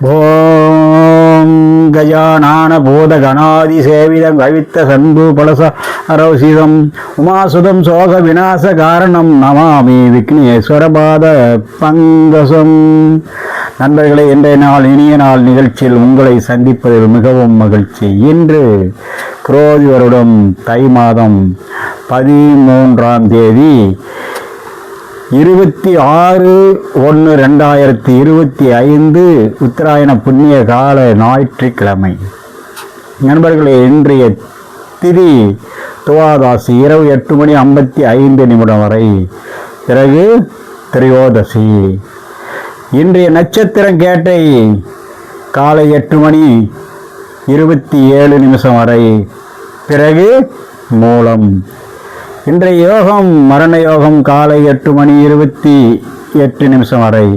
ஓம் கஜானன பூதகணாதி சேவிதம் கவித்த சந்து பலச அரவசிதம் உமாசுதம் சோக விநாச காரணம் நமாமி விக்னேஸ்வரபாத பங்கசம். நண்பர்களே, இன்றைய நாள் இனிய நாள் நிகழ்ச்சியில் உங்களை சந்திப்பதில் மிகவும் மகிழ்ச்சி. இன்று குரோதி வருடம் தை மாதம் 13ஆம் தேதி 26/1/2025 உத்தராயண புண்ணிய கால ஞாயிற்றுக்கிழமை. நண்பர்களே, இன்றைய திதி துவாதாசி இரவு 8:55 வரை, பிறகு திரையோதசி. இன்றைய நட்சத்திரம் கேட்டை காலை 8:27 வரை, பிறகு மூலம். இன்றைய யோகம் மரண யோகம் காலை 8:28 வரை,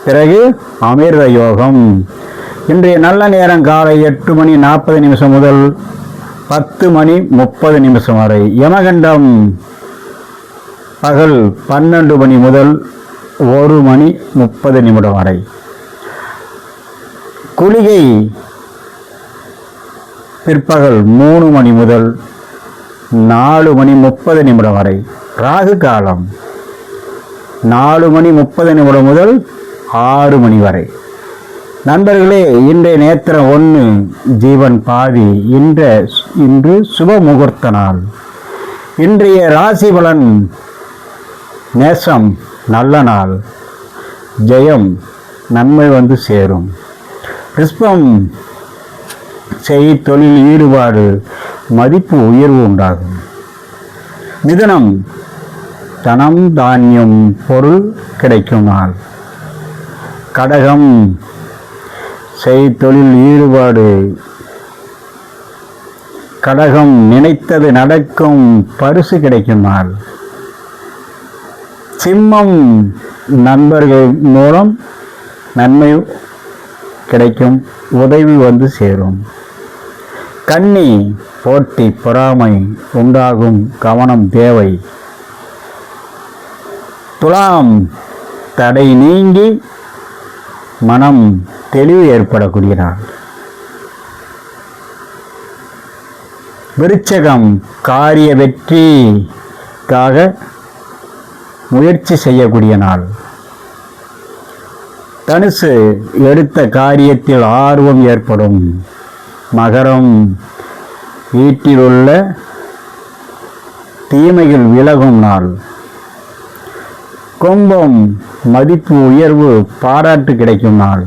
பிறகு அமிர்த யோகம். இன்றைய நல்ல நேரம் காலை 8:40 முதல் 10:30 வரை. யமகண்டம் பகல் 12 முதல் 1:30 வரை. குளிகை பிற்பகல் 3 முதல் 4:30 வரை. ராகு காலம் 4:30 முதல் 6 வரை. நண்பர்களே, இன்றைய நேத்திரம் 1, ஜீவன் பாதி. இன்று சுப முகூர்த்த நாள். இன்றைய ராசி பலன் நேசம், நல்ல நாள், ஜெயம், நன்மை வந்து சேரும். ரிஷ்பம் தொழில் ஈடுபாடு, மதிப்பு உயர்வு உண்டாகும். மிதுனம் தனம் தானியம் பொருள் கிடைக்கும் நாள். கடகம் தொழில் ஈடுபாடு, கடகம் நினைத்தது நடக்கும், பரிசு கிடைக்கும் நாள். சிம்மம் நண்பர்கள் மூலம் நன்மை கிடைக்கும், உதவி வந்து சேரும். கன்னி போட்டி பொறாமை உண்டாகும், கவனம் தேவை. துலாம் தடை நீங்கி மனம் தெளிவு ஏற்படக்கூடிய நாள். விருச்சகம் காரிய வெற்றிக்காக முயற்சி செய்யக்கூடிய நாள். தனுசு எடுத்த காரியத்தில் ஆர்வம் ஏற்படும். மகரம் வீட்டில் உள்ள தீமைகள் விலகும் நாள். கும்பம் மதிப்பு உயர்வு, பாராட்டு கிடைக்கும் நாள்.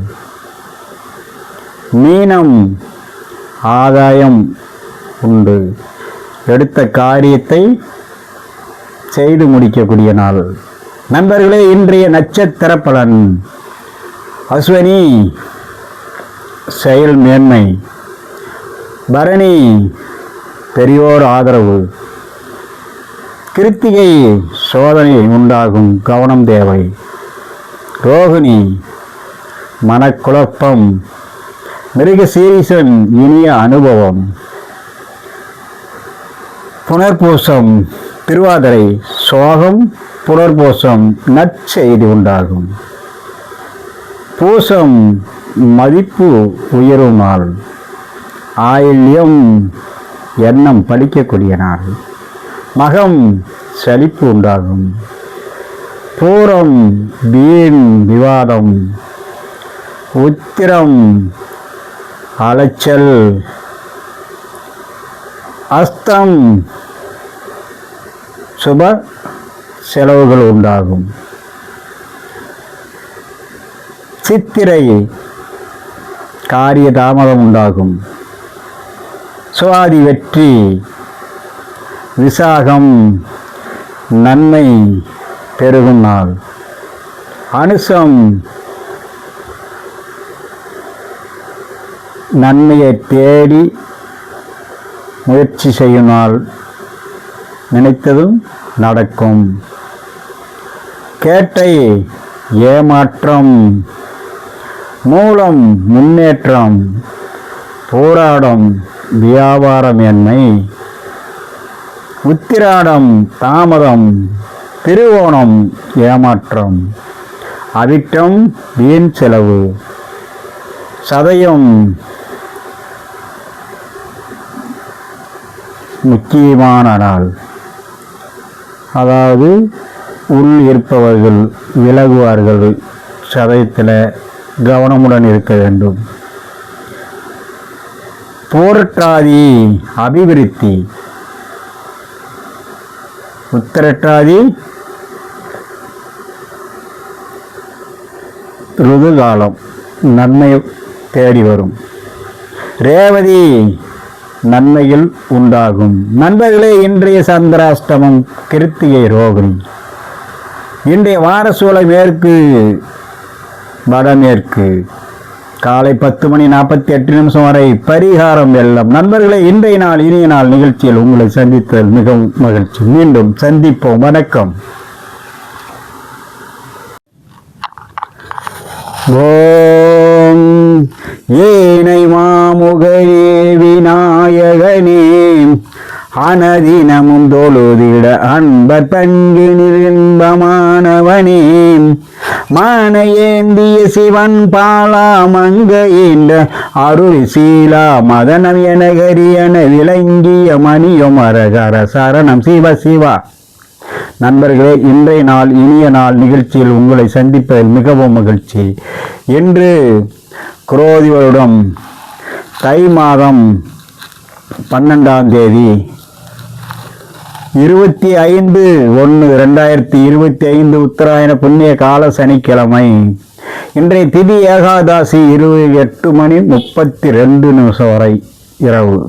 மீனம் ஆதாயம் உண்டு, எடுத்த காரியத்தை செய்து முடிக்கக்கூடிய நாள். நண்பர்களே, இன்றைய நட்சத்திர பலன் அஸ்வினி செயல் மேன்மை, பரணி பெரியோர் ஆதரவு, கிருத்திகை சோதனை உண்டாகும், கவனம் தேவை. ரோகிணி மனக்குழப்பம், மிருகசீரிசன் இனிய அனுபவம். புனர்பூசம் திருவாதிரை சோகம், புனர்பூசம் நற்செய்தி உண்டாகும். பூசம் மதிப்பு உயரும் நாள். ஆயில்யம் எண்ணம் பலிக்கக்கூடிய நாள். மகம் சலிப்பு உண்டாகும். பூரம் வீண் விவாதம். உத்திரம் அலைச்சல். அஸ்தம் சுப செலவுகள் உண்டாகும். சித்திரை காரிய தாமதம் உண்டாகும். சுவாதி வெற்றி. விசாகம் நன்மை பெருகும் நாள். அனுசம் நன்மையை தேடி முயற்சி செய்யும் நாள், நினைத்ததும் நடக்கும். கேட்டை ஏமாற்றம். மூலம் முன்னேற்றம். போராடம் வியாபார மேன்மை. உத்திராடம் தாமதம். திருவோணம் ஏமாற்றம். அவிட்டம் வீண் செலவு. சதயம் முக்கியமான நாள். அதாவது உள் இருப்பவர்கள் விலகுவார்கள். சதயத்தில் கவனமுடன் இருக்க வேண்டும். பூரட்டாதி அபிவிருத்தி, உத்திரட்டாதி ருதுகாலம், நன்மை தேடி வரும். ரேவதி நன்மைகள் உண்டாகும். நண்பர்களே, இன்றைய சந்திராஷ்டமம் கிருத்திகை ரோகிணி. இன்றைய வாரசூலை மேற்கு வடமேற்கு. காலை 10:48 வரை பரிகாரம் வெள்ளம். நண்பர்களே, இன்றைய நாள் இனிய நாள் நிகழ்ச்சியில் உங்களை சந்தித்ததில் மிகவும் மகிழ்ச்சி. மீண்டும் சந்திப்போம். வணக்கம். ஓம் ஏனை மாமுகனே விநாயகனே, அனதினமும் தொழுதிட அன்பர் பங்கினில் இன்பமானவனே, மான ஏந்திய சிவன் பாலா மங்கையின்ற அருள் சீலா மதனம் என கரியன விளங்கிய மணியம் அரகர சரணம் சிவ சிவா. நண்பர்களே, இன்றைய நாள் இனிய நாள் நிகழ்ச்சியில் உங்களை சந்திப்பதில் மிகவும் மகிழ்ச்சி. இன்று குரோதி வருடம் தை மாதம் 12ஆம் தேதி 25/1/2025 உத்தராயண புண்ணிய கால சனிக்கிழமை. இன்றைய திதி ஏகாதாசி 8:32 வரை இரவு.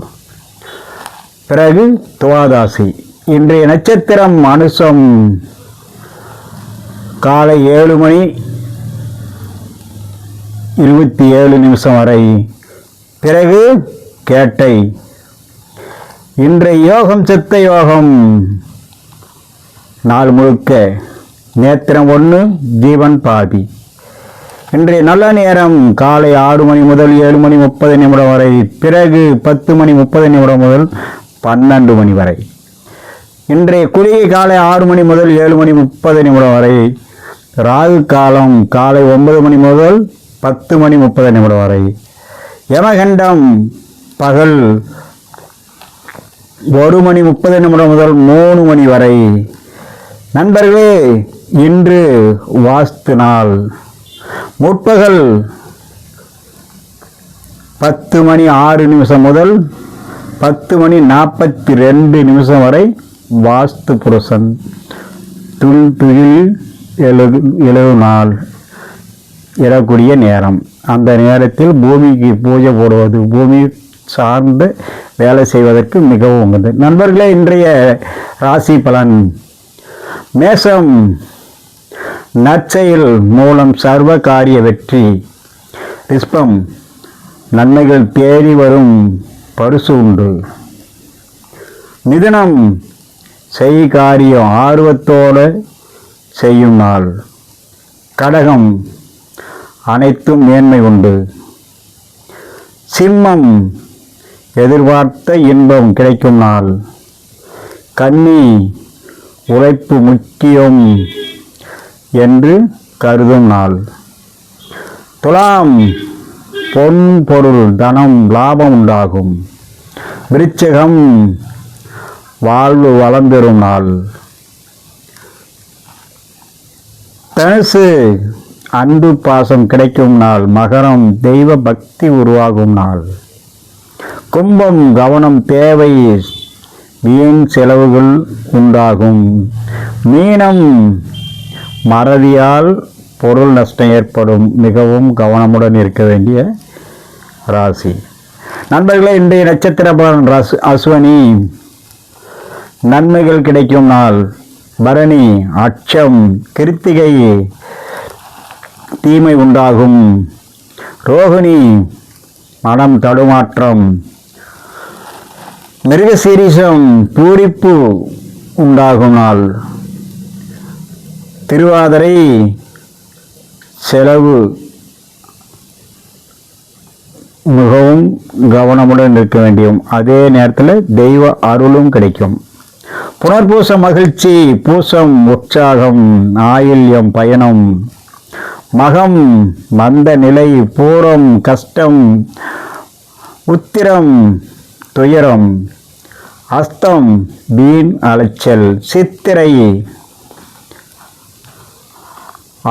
பிறகு துவாதாசி. இன்றைய நட்சத்திரம் அனுசம். காலை 7:27 வரை. பிறகு கேட்டை. இன்றைய யோகம் சித்த யோகம். நாள் முழுக்க நேத்திரம் 1, ஜீவன் பாதி. இன்றைய நல்ல நேரம் காலை 6 மணி முதல் 7:30 வரை. பிறகு 10:30 முதல் 12 மணி வரை. இன்றைய குளிகை காலை 6 மணி முதல் 7:30 வரை. ராகு காலம் காலை 9 மணி முதல் 10:30 வரை. யமகண்டம் பகல் 1:30 முதல் 3 மணி வரை. நண்பர்களே, இன்று வாஸ்து நாள். முற்பகல் 10:06 முதல் 10:42 வரை வாஸ்து புருஷன். துளில் எழுநாள் எழக்கூடிய நேரம். அந்த நேரத்தில் பூமிக்கு பூஜை போடுவது, பூமி சார்ந்து வேலை செய்வதற்கு மிகவும் உகந்தது. நண்பர்களே, இன்றைய ராசி பலன். மேஷம் நற்செயல் மூலம் சர்வ காரிய வெற்றி. ரிஷபம் நன்மைகள் தேடி வரும், பரிசு உண்டு. மிதுனம் செய் காரியம் ஆர்வத்தோடு செய்யும் நாள். கடகம் அனைத்தும் மேன்மை உண்டு. சிம்மம் எதிர்பார்த்த இன்பம் கிடைக்கும் நாள். கன்னி உழைப்பு முக்கியம் என்று கருதும் நாள். துலாம் பொன் பொருள் தனம் லாபம் உண்டாகும். விருச்சிகம் வாழ்வு வளம் பெறும் நாள். தனுசு அன்பு பாசம் கிடைக்கும் நாள். மகரம் தெய்வ பக்தி உருவாகும் நாள். கும்பம் கவனம் தேவை, வீண் செலவுகள் உண்டாகும். மீனம் மறதியால் பொருள் நஷ்டம் ஏற்படும். மிகவும் கவனமுடன் இருக்க வேண்டிய ராசி. நண்பர்களே, இன்றைய நட்சத்திர பலன். அஸ்வினி நன்மைகள் கிடைக்கும் நாள். பரணி அச்சம். கிருத்திகை தீமை உண்டாகும். ரோகிணி மனம் தடுமாற்றம். மிருகசீரிஷம் பூரிப்பு உண்டாகும் நாள். திருவாதிரை செலவு. மிகவும் கவனமுடன் இருக்க வேண்டியும். அதே நேரத்தில் தெய்வ அருளும் கிடைக்கும். புனர்பூசம் மகிழ்ச்சி. பூசம் உற்சாகம். ஆயில்யம் பயணம். மகம் மந்த நிலை, பூரம் கஷ்டம், உத்திரம் துயரம், அஸ்தம் வீண் அலைச்சல், சித்திரை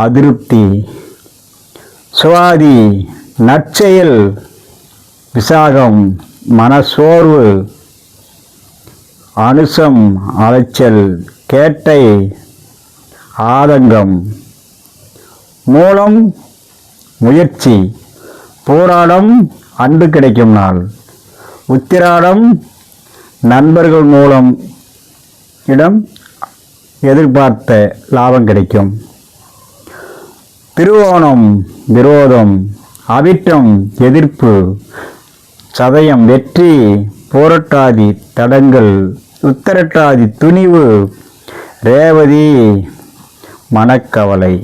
அதிருப்தி, சுவாதி நற்செயல், விசாகம் மனசோர்வு, அனுசம் அலைச்சல், கேட்டை ஆதங்கம், மூலம் முயற்சி, போராடம் அன்பு கிடைக்கும் நாள், உத்திராடம் நண்பர்கள் மூலம் இடம் எதிர்பார்த்த லாபம் கிடைக்கும், திருவோணம் விரோதம், அவிட்டம் எதிர்ப்பு, சதயம் வெற்றி, போரட்டாதி தடங்கள், உத்தரட்டாதி துணிவு, ரேவதி மனக்கவலை.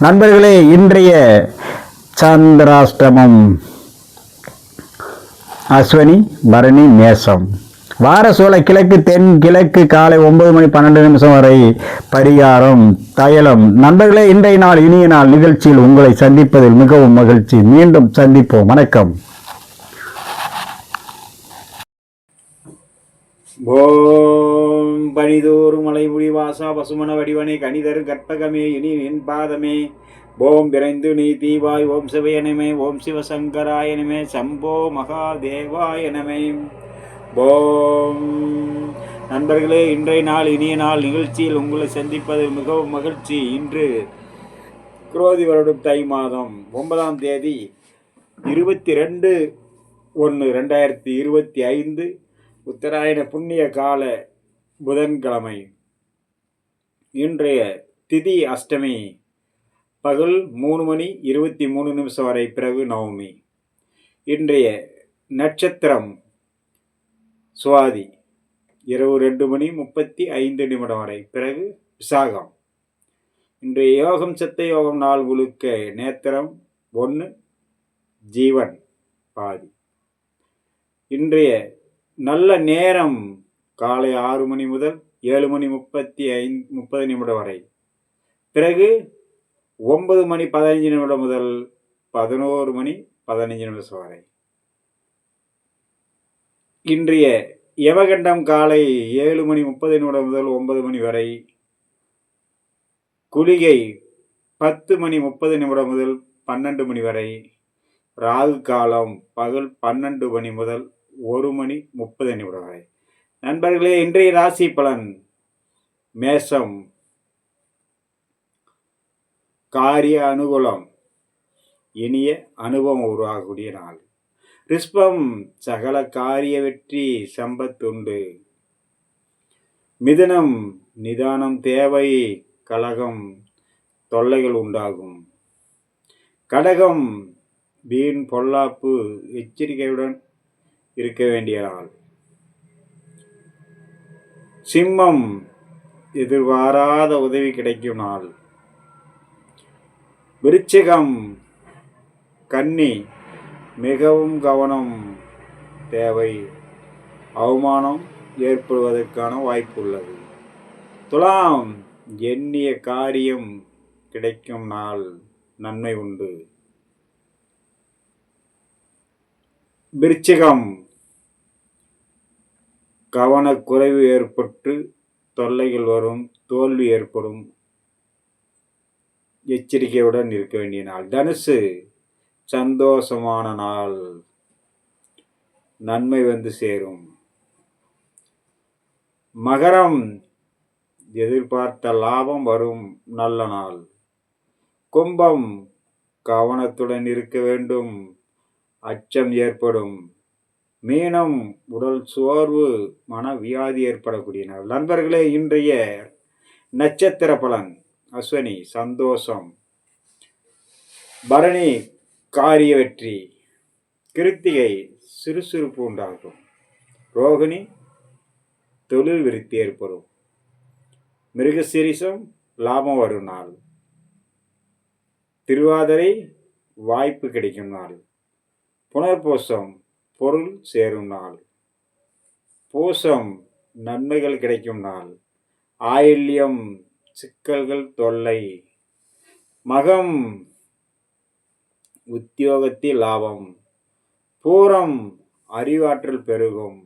நண்பர்களே, இன்றைய சந்திராஷ்டமம் அஸ்வினி பரணி மேசம். வார சோழ கிழக்கு தென் கிழக்கு காலை 9:12 வரை பரிகாரம் தைலம். நண்பர்களே, இன்றைய நாள் இனிய நாள் நிகழ்ச்சியில் உங்களை சந்திப்பதில் மிகவும் மகிழ்ச்சி. மீண்டும் சந்திப்போம். வணக்கம். ஓம் பனிதோறு மலைமுடி வாசா பசுமன வடிவனை கணிதரு கற்பகமே இனி என் பாதமே. ஓம் விரைந்து நீ தீவாய். ஓம் சிவயனமே. ஓம் சிவசங்கராயனமே. சம்போ மகாதேவாயனமே. ஓம். நண்பர்களே, இன்றைய நாள் இனிய நாள் நிகழ்ச்சியில் உங்களை சந்திப்பதில் மிகவும் மகிழ்ச்சி. இன்று குரோதி வருடம் தை மாதம் 9ஆம் தேதி 22/1/2025 உத்தராயண புண்ணிய கால புதன்கிழமை. இன்றைய திதி அஷ்டமி, பகல் 3:23 வரை, பிறகு நவமி. இன்றைய நட்சத்திரம் சுவாதி, இரவு 2:35 வரை, பிறகு விசாகம். இன்றைய யோகம் சித்த யோகம் நாள் முழுக்க நேத்திரம் 1, ஜீவன் பாதி. இன்றைய நல்ல நேரம் காலை 6 மணி முதல் 7:30 வரை, பிறகு 9:15 முதல் 11:15 வரை. இன்றைய யமகண்டம் காலை 7:30 முதல் 9 மணி வரை, குளிகை 10:30 முதல் 12 மணி வரை, ராகு காலம் பகல் 12 மணி முதல் 1:30 வரை. நண்பர்களே, இன்றைய ராசி பலன். மேஷம், காரிய அனுகூலம், இனிய அனுபவம் உருவாகக்கூடிய நாள். ரிஷபம், சகல காரிய வெற்றி, சம்பத்துண்டு. மிதுனம், நிதானம் தேவை, கலகம் தொல்லைகள் உண்டாகும். கடகம், வீண் பொல்லாப்பு, எச்சரிக்கையுடன் இருக்க வேண்டிய நாள். சிம்மம், எதிர்பாராத உதவி கிடைக்கும் நாள். விருச்சிகம், கன்னி, மிகவும் கவனம் தேவை, அவமானம் ஏற்படுவதற்கான வாய்ப்பு உள்ளது. துலாம், எண்ணிய காரியம் கிடைக்கும் நாள், நன்மை உண்டு. விருச்சிகம், கவனக்குறைவு ஏற்பட்டு தொல்லைகள் வரும், தோல்வி ஏற்படும், எச்சரிக்கையுடன் இருக்க வேண்டிய நாள். தனுசு, சந்தோஷமான நாள், நன்மை வந்து சேரும். மகரம், எதிர்பார்த்த லாபம் வரும், நல்ல நாள். கும்பம், கவனத்துடன் இருக்க வேண்டும், அச்சம் ஏற்படும். மீனம், உடல் சோர்வு, மனவியாதி ஏற்படக்கூடிய நாள். நண்பர்களே, இன்றைய நட்சத்திர பலன். அஸ்வினி, சந்தோஷம். பரணி, காரிய வெற்றி. கிருத்திகை, சுறுசுறுப்பு உண்டாகும். ரோகிணி, தொழில் விருத்தி ஏற்படும். மிருகசீரிஷம், லாபம் வரும் நாள். திருவாதிரை, வாய்ப்பு கிடைக்கும் நாள். புனர்பூசம், பொருள் சேரும் நாள். பூசம், நன்மைகள் கிடைக்கும் நாள். ஆயில்யம், சிக்கல்கள் தொல்லை. மகம், உத்தியோகத்தில் லாபம். பூரம் அறிவாற்றல் பெருகும்.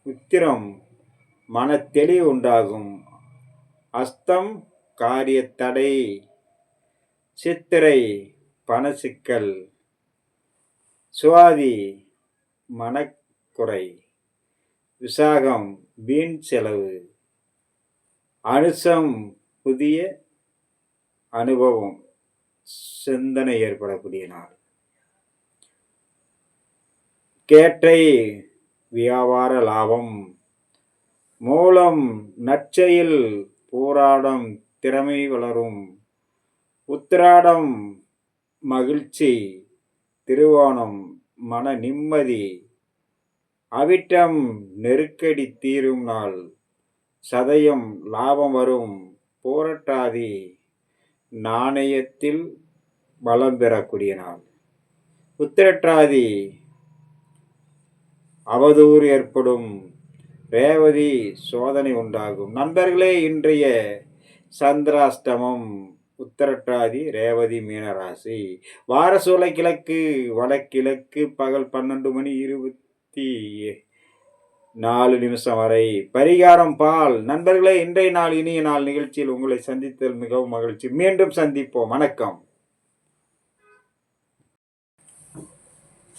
உத்திரம் மனத்தெளிவு உண்டாகும். அஸ்தம் காரிய தடை. சித்திரை பணச்சிக்கல். சுவாதி மனக்குறை. விசாகம் வீண் செலவு. அனுசம் புதிய அனுபவம் சிந்தனை ஏற்படக்கூடிய நாள். கேட்டை வியாபார லாபம். மூலம் நற்செயல். போராடம் திறமை வளரும். உத்திராடம் மகிழ்ச்சி. திருவோணம் மன நிம்மதி. அவிட்டம் நெருக்கடி தீரும் நாள். சதயம் லாபம் வரும். போராட்டாதி நாணயத்தில் பலம் பெறக்கூடிய நாள். உத்திரட்டாதி அவதூறு ஏற்படும். ரேவதி சோதனை உண்டாகும். நண்பர்களே, இன்றைய சந்திராஷ்டமம் உத்திரட்டாதி ரேவதி மீனராசி. வார சூலை கிழக்கு வடகிழக்கு பகல் 12:24 வரை. பரிகாரம் பால். நண்பர்களே, இன்றைய நாள் இனிய நாள் நிகழ்ச்சியில் உங்களை சந்தித்தல் மிகவும் மகிழ்ச்சி. மீண்டும் சந்திப்போம். வணக்கம்.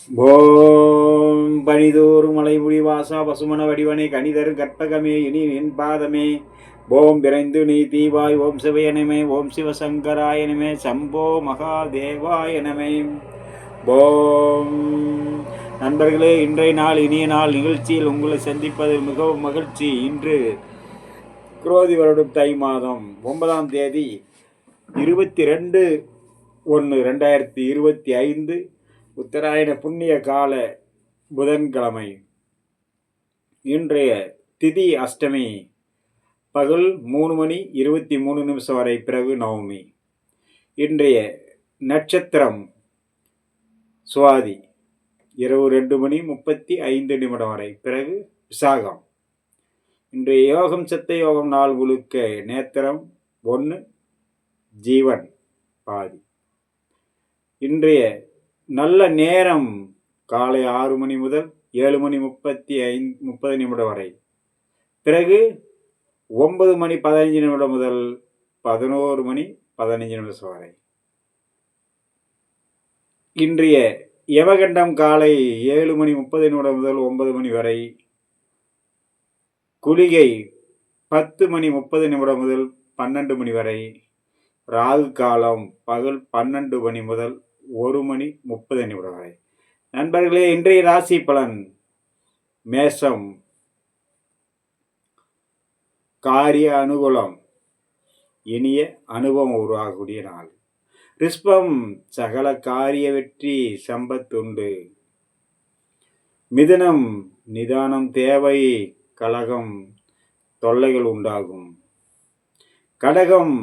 ஓம் பனிதோறும் மலைமுடி வாசா பசுமன வடிவனை கணிதரும் கற்பகமே இனி என் பாதமே. ஓம் விரைந்து நீ தீவாய். ஓம் சிவயனமே. ஓம் சிவசங்கராயனமே. சம்போ மகாதேவாயனமே. ஓம். நண்பர்களே, இன்றைய நாள் இனிய நாள் நிகழ்ச்சியில் உங்களை சந்திப்பதில் மிகவும் மகிழ்ச்சி. இன்று குரோதி வருடம் தை மாதம் 9ஆம் தேதி 22/1/2025 உத்தராயண புண்ணிய கால புதன்கிழமை. இன்றைய திதி அஷ்டமி பகல் 3:23 வரை. பிறகு நவமி. இன்றைய நட்சத்திரம் சுவாதி இரவு 2:35 வரை. பிறகு விசாகம். இன்றைய யோகம் சித்த யோகம் நாள் முழுக்க நேத்திரம் 1 ஜீவன் பாதி. இன்றைய நல்ல நேரம் காலை 6 மணி முதல் 7:30 வரை. பிறகு 9:15 முதல் 11:15 வரை. இன்றைய யமகண்டம் காலை 7:30 முதல் 9 மணி வரை. குளிகை 10:30 முதல் 12 மணி வரை. ராகு காலம் பகல் 12 மணி முதல் 1:30 வரை. நண்பர்களே, இன்றைய ராசி பலன். மேஷம் காரிய அனுகூலம். இனிய அனுபவம் உருவாகக்கூடிய நாள். ரிஷபம் சகல காரிய வெற்றி சம்பத்துண்டு. மிதுனம் நிதானம் தேவை. கலகம் தொல்லைகள் உண்டாகும். கடகம்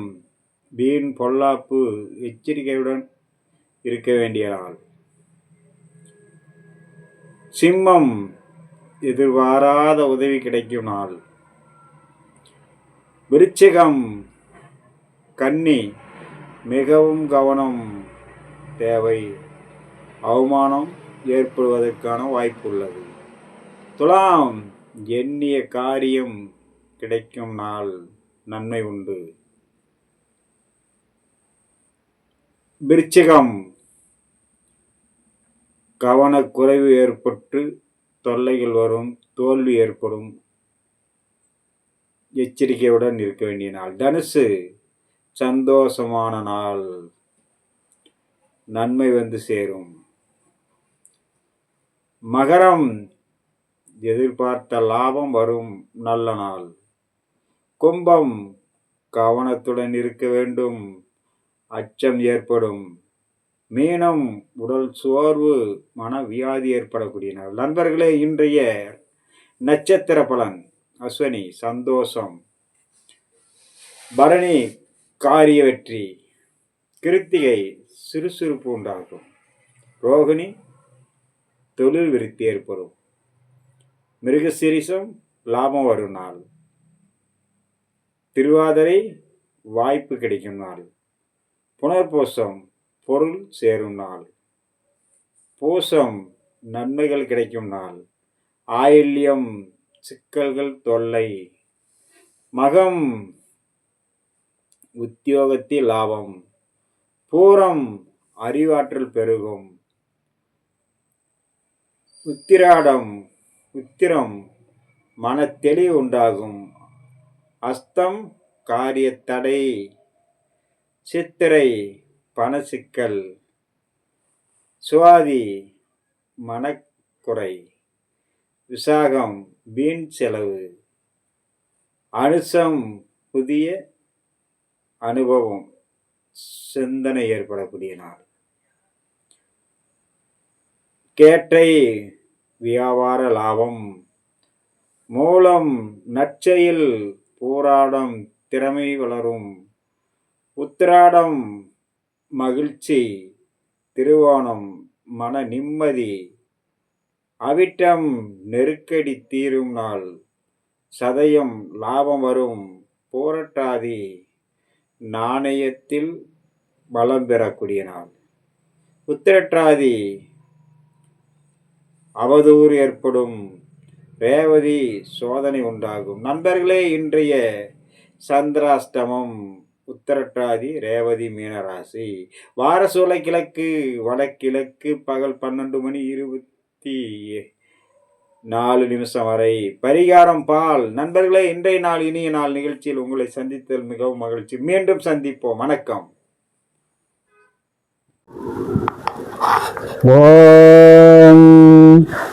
வீண் பொல்லாப்பு எச்சரிக்கையுடன் இருக்க வேண்டிய நாள். சிம்மம் எதிர்பாராத உதவி கிடைக்கும் நாள். விருச்சிகம் கன்னி மிகவும் கவனம் தேவை. அவமானம் ஏற்படுவதற்கான வாய்ப்பு உள்ளது. துலாம் எண்ணிய காரியம் கிடைக்கும் நாள். நன்மை உண்டு. விருச்சிகம் கவனக்குறைவு ஏற்பட்டு தொல்லைகள் வரும். தோல்வி ஏற்படும். எச்சரிக்கையுடன் இருக்க வேண்டிய நாள். தனுசு சந்தோஷமான நாள். நன்மை வந்து சேரும். மகரம் எதிர்பார்த்த லாபம் வரும். நல்ல நாள். கும்பம் கவனத்துடன் இருக்க வேண்டும். அச்சம் ஏற்படும். மீனம் உடல் சோர்வு மனவியாதி ஏற்படக்கூடிய நாள். நண்பர்களே, இன்றைய நட்சத்திர பலன். அஸ்வினி சந்தோஷம். பரணி காரிய வெற்றி. கிருத்திகை சுறுசுறுப்பு உண்டாகும். ரோகிணி தொழில் விருத்தி ஏற்படும். மிருகசீரிசம் லாபம் வரும் நாள். திருவாதிரை வாய்ப்பு கிடைக்கும் நாள். புனர்பூசம் பொருள் சேரும் நாள். பூசம் நன்மைகள் கிடைக்கும் நாள். ஆயில்யம் சிக்கல்கள் தொல்லை. மகம் உத்தியோகத்தில் லாபம். பூரம் அறிவாற்றல் பெருகும். உத்திரம் மன தெளிவு உண்டாகும். அஸ்தம் காரிய தடை. சித்திரை பண சிக்கல். சுவாதி மனக்குறை. விசாகம் வீண் செலவு. அனுசம் புதிய அனுபவம் சிந்தனை ஏற்படக்கூடிய நாள். கேட்டை வியாபார லாபம். மூலம் நற்செயல் போராடம் திறமை வளரும். உத்திராடம் மகிழ்ச்சி. திருவோணம் மன நிம்மதி. அவிட்டம் நெருக்கடி தீரும் நாள். சதயம் லாபம் வரும். போராட்டாதி நாணயத்தில் பலம் பெறக்கூடிய நாள். உத்திரட்டாதி அவதூறு ஏற்படும். ரேவதி சோதனை உண்டாகும். நண்பர்களே, இன்றைய சந்திராஷ்டமம் உத்திரட்டாதி ரேவதி மீனராசி. வார சூலை கிழக்கு வடகிழக்கு பகல் 12:24 வரை. பரிகாரம் பால். நண்பர்களே, இன்றைய நாள் இனிய நாள் நிகழ்ச்சியில் உங்களை சந்தித்தல் மிகவும் மகிழ்ச்சி. மீண்டும் சந்திப்போம். வணக்கம். ஓம்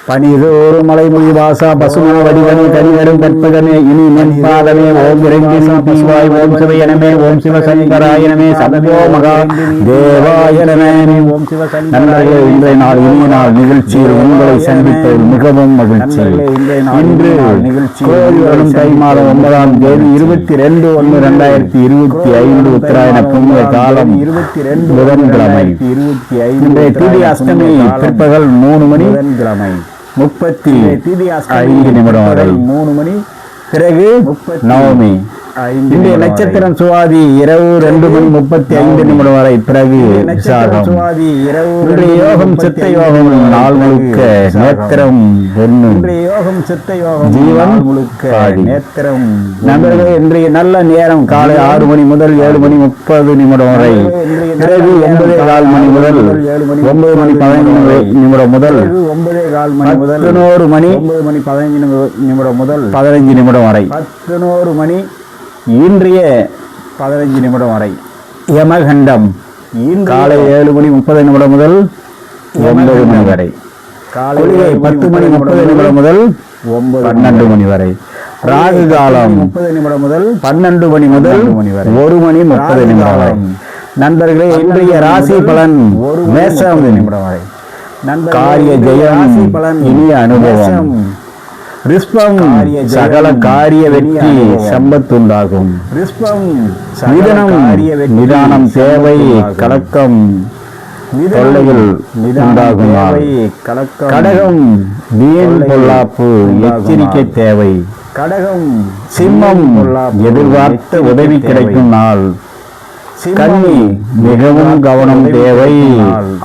பனிதோறு மலைமொழி வாசா பசுமன வடிவனே கனிவரும் கற்பகமே இனி மென்பாதமே ஓம் விரைந்து தீவாய் ஓம் சிவயனமே ஓம் சிவசங்கராயனமே சம்போ மகா தேவாயனமே ஓம் சிவசங்கராய. நண்பர்களே, இன்றைய நாள் இனிய நாள் நிகழ்ச்சியில் உங்களை சந்திப்பதில் மிகவும் மகிழ்ச்சி. இன்று கோயில் வரும் தை மாதம் 9ஆம் தேதி 22/1/2025 உத்தராயண புண்ணிய காலம் 22 புதன்கிழமை. இன்றைய திதி அஷ்டமி பிற்பகல் 3 மணி கிழமை 35 நிமிடம் வரை 3 மணி. பிறகு நவமி. இன்றைய நட்சத்திரம் சுவாதி இரவு 2:35 வரை. பிறகு விசாகம். இன்றைய யோகம் சித்த யோகம் நாள் முழுக்க நேத்திரம் 1. ஜீவன் முழுக்க நேத்திரம். நண்பர்களே, இன்றைய நல்ல நேரம் காலை 6 மணி முதல் 7:30 வரை. பிறகு 9:15 மணி முதல் 9:15 முதல் 11 மணி 15 வரை. 11 மணி இன்றைய 15 வரை. யமகண்டம் காலை 7:30 முதல் 9 மணி வரை. காலை 10:30 முதல் 12 வரை. ராகு காலம் 30 முதல் 12 முதல் 1:30 வரை. நண்பர்களே, இன்றைய ராசி பலன் மேஷம் வரை. காரிய ஜெயம் இனிய அனுபவம். ரிஷ்பம் சகல காரிய வெற்றி சம்பத்துண்டாகும். மிதுனம் நிதானம் தேவை. கலக்கம் தொல்லைகள் உண்டாகும். கடகம் வீண் பொல்லாப்பு எச்சரிக்கை தேவை. சிம்மம் எதிர்பார்த்த உதவி கிடைக்கும் நாள். கன்னி மிகவும் கவனம் தேவை.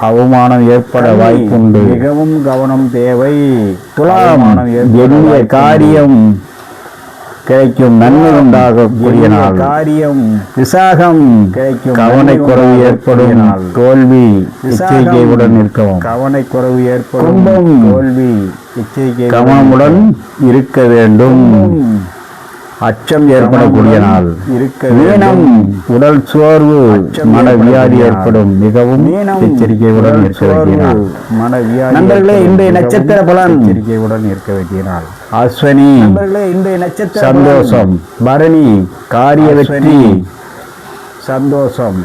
அவமானம் ஏற்பட வாய்ப்புண்டு. மிகவும் கவனம் தேவை. துலாம் எண்ணிய காரியம் கிடைக்கும். நன்மை உண்டாகக்கூடிய நாள். விசாகம் கவனக்குறைவு ஏற்படும். தோல்வி எச்சரிக்கையுடன் இருக்கவும். கவனக்குறைவு ஏற்படும். கும்பம் தோல்வி எச்சரிக்கை கவனமுடன் இருக்க வேண்டும். அச்சம் ஏற்படக்கூடிய நாள். மீனம் உடல் சோர்வு மன வியாதி ஏற்படும். மிகவும் எச்சரிக்கையுடன் இருக்க வேண்டிய நாள். நண்பர்களே, இன்றைய நட்சத்திர பலன் எச்சரிக்கையுடன் இருக்க வேண்டிய நாள். அஸ்வினி இன்றைய நட்சத்திர சந்தோஷம். பரணி காரிய வெற்றி சந்தோஷம்.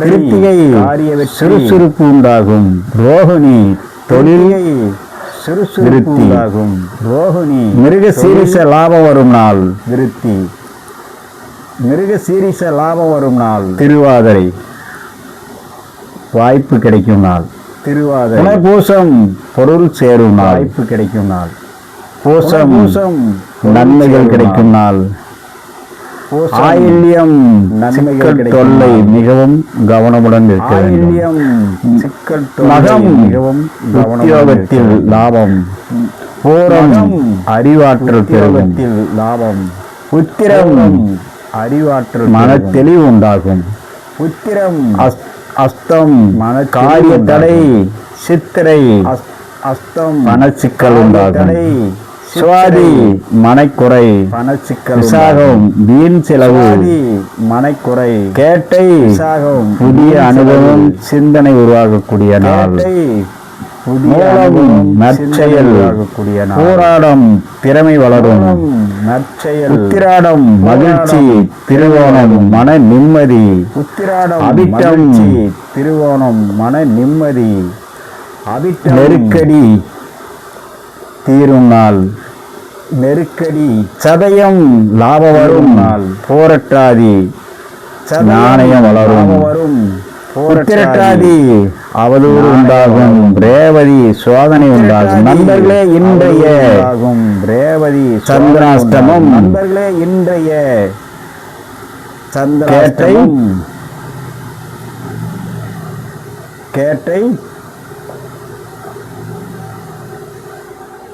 கிருத்திகை காரிய வெற்றி சுறுசுறுப்பு உண்டாகும். ரோகிணி தொழிலை விருத்தி. ரோகிணி மிருகசீரிச லாபம் வரும் நாள். விருத்தி மிருகசீரிச லாபம் வரும் நாள். திருவாதிரை வாய்ப்பு கிடைக்கும் நாள். திருவாதிரை. பூசம் பொருள் சேரும் நாள். வாய்ப்பு கிடைக்கும் நாள். பூசம் நன்மைகள் கிடைக்கும் நாள். ஆயில்யம் சிக்கல் தொல்லை மிகவும் கவனமுடன் இருக்க வேண்டும். சிக்கல் மகம் உத்தியோகத்தில் லாபம். பூரம் அறிவாற்றல் பெருகும். லாபம். உத்திரம் அறிவாற்றல் மன தெளிவு உண்டாகும். உத்திரம் அஸ்தம் காரிய தடை. சித்திரை அஸ்தம் மனச்சிக்கல் உண்டாகும். சுவாதி மனக்குறை. பணச்சிக்கல். விசாகம் வீண் செலவு. மனக்குறை. கேட்டை விசாகம் புதிய அனுபவம் சிந்தனை உருவாகக்கூடிய நாள். மூலம் நற்செயல். போராடம் திறமை வளரும். நற்செயல். உத்திராடம் மகிழ்ச்சி. திருவோணம் மன நிம்மதி. உத்திராடம் அவிட்டம் திருவோணம் மன நிம்மதி. அவிட்டம் நெருக்கடி தீரும் நாள். நெருக்கடி. சதயம் லாப வரும் நாள். போரட்டாதி நாணயம் வளரும். வரும். உத்திரட்டாதி அவதூறு உண்டாகும். ரேவதி சோதனை உண்டாகும். நண்பர்களே இன்றைய ரேவதி சந்திராஷ்டமம். நண்பர்களே இன்றைய சந்திராஷ்டமம். கேட்டை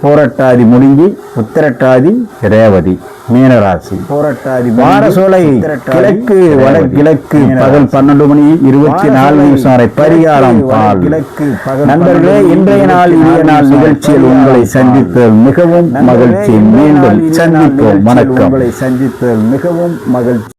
போரட்டாதி முடிஞ்சி உத்திரட்டாதி ரேவதி மீனராசி. போரட்டாதி வாரசோலை கிழக்கு வடகிழக்கு பகல் 12 மணி 24 நிமிஷம் வரை பரிகாரம் பால். கிழக்கு பகல். நண்பர்களே இன்றைய நாள் இனிய நாள் நிகழ்ச்சியில் உங்களை சந்தித்தல் மிகவும் மகிழ்ச்சி. மீண்டும் சந்திப்போம். வணக்கம். உங்களை சந்தித்தல் மிகவும் மகிழ்ச்சி.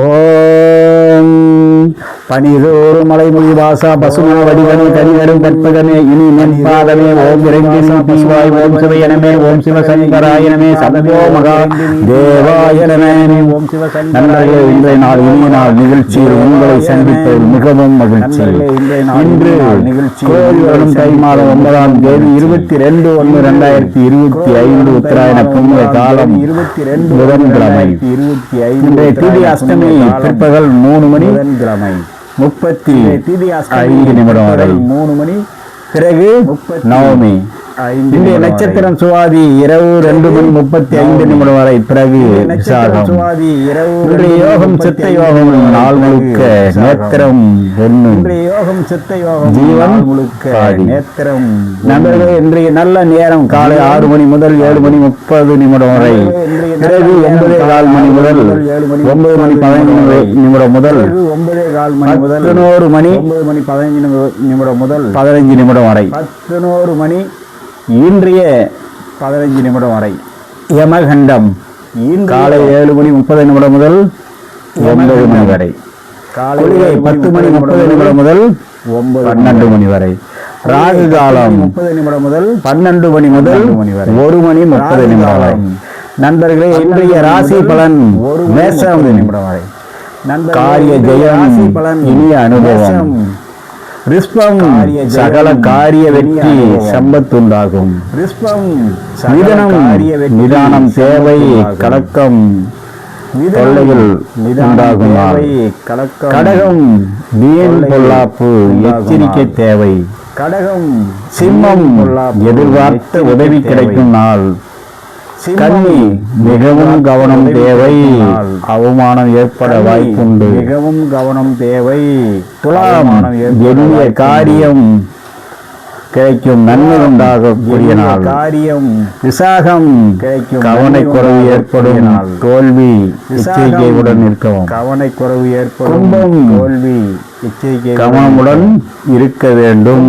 ஓம் பனிதோறு மலைமொழி வாசா பசுமன வடிவனே கனிதரும் கற்பகமே இனி மென்பாதமே ஓம் இறைந்தினி தீவாய் ஓம் சிவயனமே ஓம் சிவசங்கராயனமே சம்போ மகா தேவாயனமே ஓம் நண்பர்களே, இன்றைய நாள் இனிய நாள் நிகழ்ச்சியில் உங்களை சந்திப்பது மிகவும் மகிழ்ச்சி. இன்று கோயில் வரும் தை மாதம் 9ஆம் தேதி 22/1/2025 உத்தராயண புண்ணிய காலம் புதன்கிழமை. இன்றைய திதி அஷ்டமி பிற்பகல் 3 மணி 35 நிமிடம் வரை 3 மணி பிறகு நவமி. இன்றைய நட்சத்திரம் சுவாதி இரவு 2:35 வரை பிறகு விசாகம். இன்றைய யோகம் சித்த யோகம் நாள் முழுக்க நேத்திரம் 1 ஜீவன் முழுக்க நேத்திரம். நண்பர்களே, இன்றைய நல்ல நேரம் காலை 6 மணி முதல் 7:30 வரை, பிறகு 9:15 மணி முதல் 9:15 முதல் 11 மணி 15 நிமிடம் வரை 11 மணி இன்றைய 15 நிமிடம் வரை யமகண்டம் காலை 7:30 முதல் 9 மணி வரை. காலை 10:30 முதல் 12 மணி வரை. ராகு காலம் 30 முதல் 12 மணி முதல் 1 மணி 30 வரை. நண்பர்களே, இன்றைய ராசி பலன் மேஷம் வரை. காரிய ஜெயம் இனிய அனுபவம். ரிஷ்பம் சகல காரிய வெற்றி சம்பத்துண்டாகும். மிதுனம் நிதானம் தேவை கலக்கம் தொல்லைகள் உண்டாகும். கடகம் வீண் பொல்லாப்பு எச்சரிக்கை தேவை. சிம்மம் எதிர்பார்த்த உதவி கிடைக்கும் நாள். கன்னி மிகவும் கவனம் தேவை, அவமானம் ஏற்பட வாய்ப்புண்டு. மிகவும் கவனம் தேவை. துலாம் எளிய காரியம் கிடைக்கும், நன்மை உண்டாகக்கூடிய நாள். விசாகம் கவனக்குறைவு ஏற்படும், தோல்வி எச்சரிக்கையுடன் இருக்கவும். கவனக்குறைவு ஏற்படும், கும்பம் தோல்வி எச்சரிக்கை கவனமுடன் இருக்க வேண்டும்.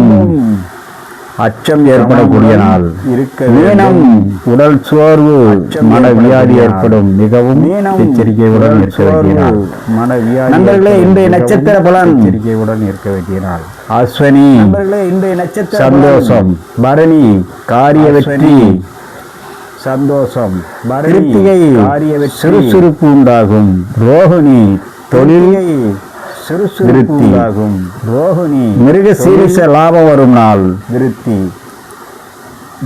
அச்சம் ஏற்படக்கூடிய நாள். மீனம் உடல் சோர்வு மன வியாதி ஏற்படும், மிகவும் எச்சரிக்கையுடன் இருக்க வேண்டிய நாள். நண்பர்களே, இன்றைய நட்சத்திர பலன் எச்சரிக்கையுடன் இருக்க வேண்டிய நாள். அஸ்வினி இன்றைய நட்சத்திர சந்தோஷம். பரணி காரிய வெற்றி சந்தோஷம். கிருத்திகை காரிய வெற்றி சுறுசுறுப்பு உண்டாகும். ரோகிணி தொழிலை விருத்தி. ரோகிணி மிருகசீரிஷ லாபம் வரும் நாள். விருத்தி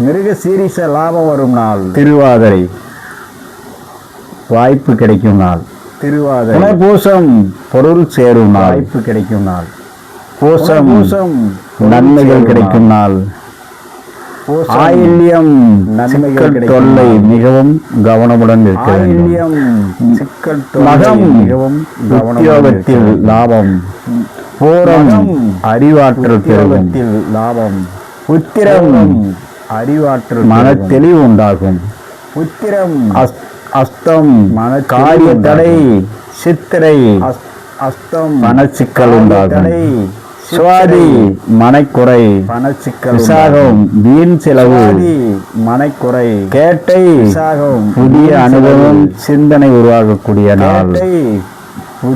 மிருகசீரிஷ லாபம் வரும் நாள். திருவாதிரை வாய்ப்பு கிடைக்கும் நாள். திருவாதிரை பூசம் பொருள் சேரும் நாள். வாய்ப்பு கிடைக்கும் நாள். பூசம் நன்மைகள் கிடைக்கும் நாள். ஆயில்யம் சிக்கல் தொல்லை மிகவும் கவனமுடன் இருக்க வேண்டும். மகம் மிகவும் உத்தியோகத்தில் லாபம். பூரம் அறிவாற்றல் பெருகத்தில் லாபம். உத்திரம் அறிவாற்றல் மன தெளிவு உண்டாகும். உத்திரம் அஸ்தம் மன காரிய தடை. சித்திரை அஸ்தம் மனச்சிக்கல் உண்டாகும். சுவாதி மனைக்குறை பணச்சிக்கல். விசாகம் வீண் செலவு மனைக்குறை. கேட்டை விசாகம் புதிய அனுபவம் சிந்தனை உருவாகக்கூடிய நாள்.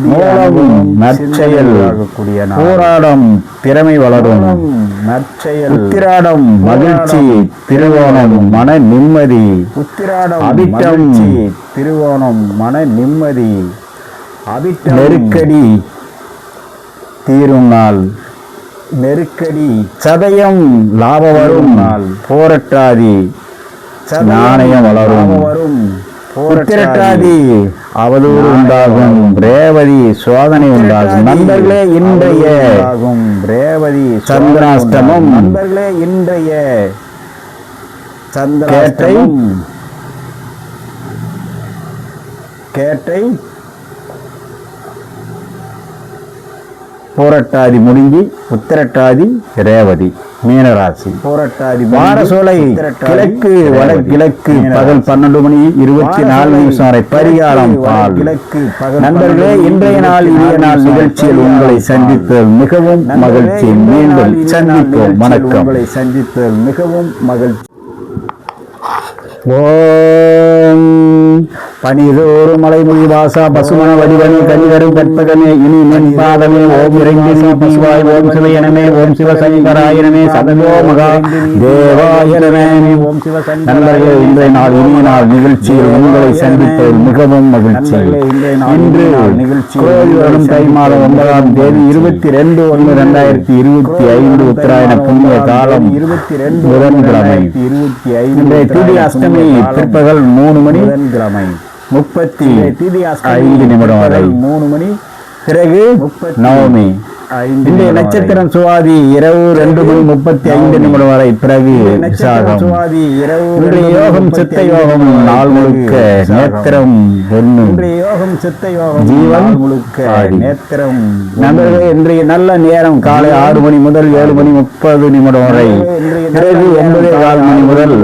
மூலம் நற்செயல் உருவாகக்கூடிய நாள். போராடம் திறமை வளரும் நற்செயல். உத்திராடம் மகிழ்ச்சி. திருவோணம் மன நிம்மதி. உத்திராடம் அபிட்டம் திருவோணம் மன நிம்மதி. அபிட்டம் நெருக்கடி தீரும் நாள். நெருக்கடி. சதயம் லாப வரும் நாள். போராட்டாதி நாணயம் வளரும். உத்திரட்டாதி அவதூறு உண்டாகும். ரேவதி சோதனை உண்டாகும். நண்பர்களே, இன்றைய ரேவதி சந்திராஷ்டமம். நண்பர்களே, இன்றைய சந்திராஷ்டமம் கேட்டை போராட்டாதி முடிஞ்சி உத்திரட்டாதி ரேவதி மீனராசி. போராட்டாதி வாரசோலை கிழக்கு வடகிழக்கு பகல் 12:24 வரை பரிகாரம் பால். நண்பர்களே, இன்றைய நாள் இனிய நாள் நிகழ்ச்சியில் உங்களை சந்தித்தல் மிகவும் மகிழ்ச்சி. மீண்டும் சந்திப்போம். வணக்கம். உங்களை சந்தித்தல் மிகவும் மகிழ்ச்சி. ஓம் பனிதோறு மலைமொழி வாசா பசுமன வடிவனே கனிதரும் கற்பகமே இனி மென்பாதமே ஓம் இறைந்து தீவாய் ஓம் சிவயனமே ஓம் சிவசங்கராயனமே சதந்தோ மகா தேவாயனமே ஓம் சிவசங்கராய. இன்றைய நாள் இனிய நாள் நிகழ்ச்சியில் உங்களை சந்திப்பதில் மிகவும் மகிழ்ச்சி. இன்று கோயில் வருடம் தை மாதம் 9ஆம் தேதி 22/1/2025 உத்தராயண புண்ணிய காலம் 22 புதன்கிழமை. இன்றைய திதி அஷ்டமி பிற்பகல் 3 மணி புதன்கிழமை 35 நிமிடம் வரை 3 மணி பிறகு நவமி. இன்றைய நட்சத்திரம் சுவாதி இரவு 2 மணி 35 நிமிடம் வரை பிறகு விசாகம். இன்றைய யோகம் சித்த யோகம் நாள் முழுக்க நேத்திரம் 1 யோகம் சித்த யோகம் ஜீவன் முழுக்க நேத்திரம். நண்பர்களே, இன்றைய நல்ல நேரம் காலை 6 மணி முதல் 7 மணி 30 நிமிடம் வரை பிறகு 9:15 மணி முதல்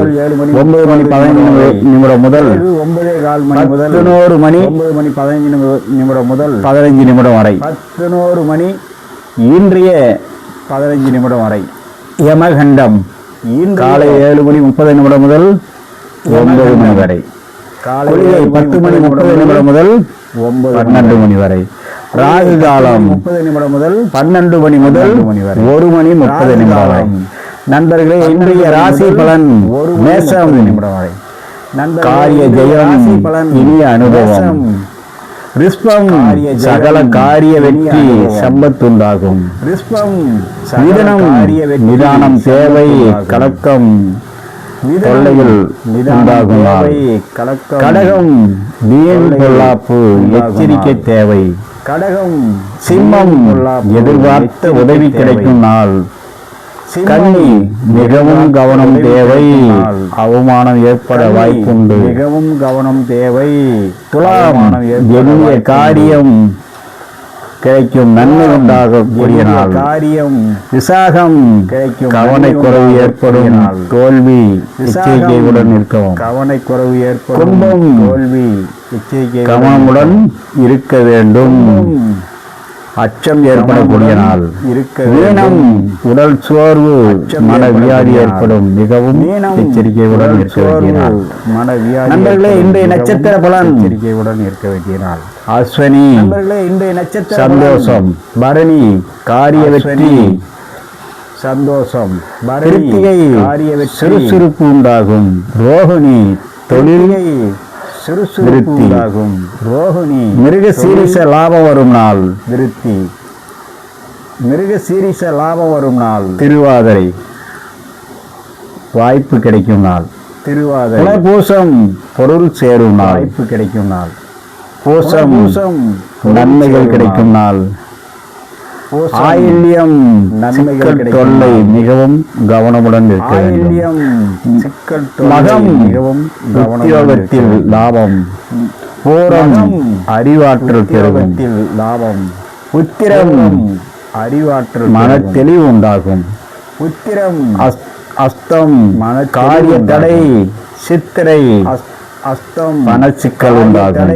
9 மணி 15 நிமிடம் முதல் 9:15 மணி முதல் 11 மணி 9 மணி 15 நிமிடம் முதல் 15 நிமிடம் வரை 11 மணி இன்றைய 15 நிமிடம் வரை யமகண்டம் காலை 7 மணி 30 நிமிடம் முதல் 9 மணி வரை காலை 10 மணி 30 நிமிடம் முதல் 12 மணி வரை ராகு காலம் 30 நிமிடம் முதல் 12 மணி முதல் 1 மணி 30 நிமிடம் வரை. நண்பர்களே, இன்றைய ராசி பலன் மேஷம் நிமிடம் வரை காரிய ஜெயம் இனிய அனுபவம். ரிஷ்பம் சகல காரிய வெற்றி சம்பத்துண்டாகும். மிதுனம் நிதானம் தேவை கலக்கம் தொல்லையில் உண்டாகும். கடகம் வீண் பொல்லாப்பு எச்சரிக்கை தேவை. கடகம் சிம்மம் எதிர்பார்த்த உதவி கிடைக்கும் நாள். கன்னி மிகவும் கவனம் தேவை அவமானம் ஏற்பட வாய்ப்புண்டு. மிகவும் கவனம் தேவை. துலாம் எளிய காரியம் கிடைக்கும் நன்மை உண்டாகக்கூடிய நாள். காரியம். விசாகம் கிடைக்கும் கவனக்குறைவு ஏற்படும் தோல்வி எச்சரிக்கையுடன் இருக்கவும். கவனக்குறைவு ஏற்படும் கும்பம் தோல்வி எச்சரிக்கை கவனமுடன் இருக்க வேண்டும். அச்சம் ஏற்படக்கூடிய நாள். மீனம் உடல் சோர்வு மன வியாதி ஏற்படும் மிகவும் எச்சரிக்கையுடன் இருக்க வேண்டிய நாள். நண்பர்களே, இன்றைய நட்சத்திர பலன் எச்சரிக்கையுடன் இருக்க வேண்டிய நாள். அஸ்வினி இன்றைய நட்சத்திர சந்தோஷம். பரணி காரிய வெற்றி சந்தோஷம். கிருத்திகை காரிய வெற்றி சுறுசுறுப்பு உண்டாகும். ரோகிணி தொழிலை விருத்தி. ரோகிணி மிருகசீரிச லாபம் வரும் நாள். விருத்தி மிருகசீரிச லாபம் வரும் நாள். திருவாதிரை வாய்ப்பு கிடைக்கும் நாள். திருவாதிரை பூசம் பொருள் சேரும் நாள். வாய்ப்பு கிடைக்கும் நாள். பூசம் நன்மைகள் கிடைக்கும் நாள். ஆயில்யம் நன்மைகள் தொல்லை மிகவும் கவனமுடன் இருக்க வேண்டும். மகம் மிகவும் உத்தியோகத்தில் லாபம். பூரம் அறிவாற்றல் பெருகத்தில் லாபம். உத்திரம் அறிவாற்றல் மன தெளிவு உண்டாகும். உத்திரம் அஸ்தம் மன காரிய தடை. சித்திரை அஸ்தம் மனச்சிக்கல் உண்டாகும்.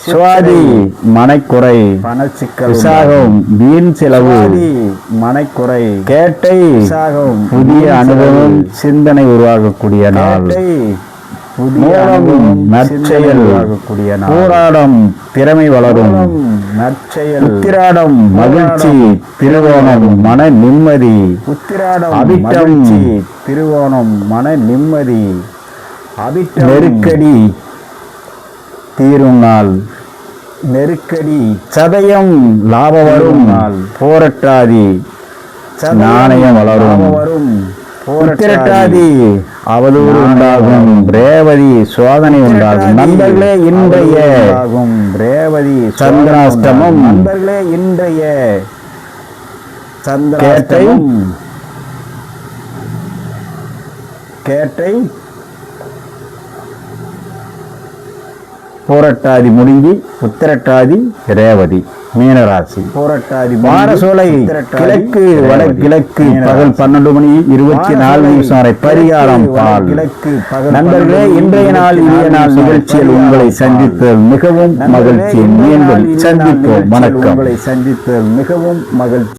சுவாதி மனைக்குறை பணச்சிக்கல். விசாகம் வீண் செலவு மனைக்குறை. கேட்டை விசாகம் புதிய அனுபவம் சிந்தனை உருவாகக்கூடிய நாள். மூலம் நற்செயல் உருவாகக்கூடிய நாள். போராடம் திறமை வளரும் நற்செயல். உத்திராடம் மகிழ்ச்சி. திருவோணம் மன நிம்மதி. உத்திராடம் அபிட்டம் திருவோணம் மன நிம்மதி. அபிட்டம் நெருக்கடி தீரும் நாள். நெருக்கடி. சதயம் லாப வரும் நாள். போராட்டாதி நாணயம் வளரும். உத்திரட்டாதி அவதூறு உண்டாகும். ரேவதி சோதனை உண்டாகும். நண்பர்களே, இன்றைய ரேவதி சந்திராஷ்டமம். நண்பர்களே, இன்றைய சந்திராஷ்டமம் கேட்டை போராட்டாதி முடிஞ்சி உத்திரட்டாதி ரேவதி மீனராசி. போராட்டாதி வாரசோலை கிழக்கு வடகிழக்கு பகல் 12 மணி 24 நிமிஷம் வரை பரிகாரம் பால். நண்பர்களே, இன்றைய நாள் இனிய நாள் நிகழ்ச்சியில் உங்களை சந்தித்தல் மிகவும் மகிழ்ச்சி. மீண்டும் சந்திப்போம். வணக்கம். உங்களை சந்தித்தல் மிகவும் மகிழ்ச்சி.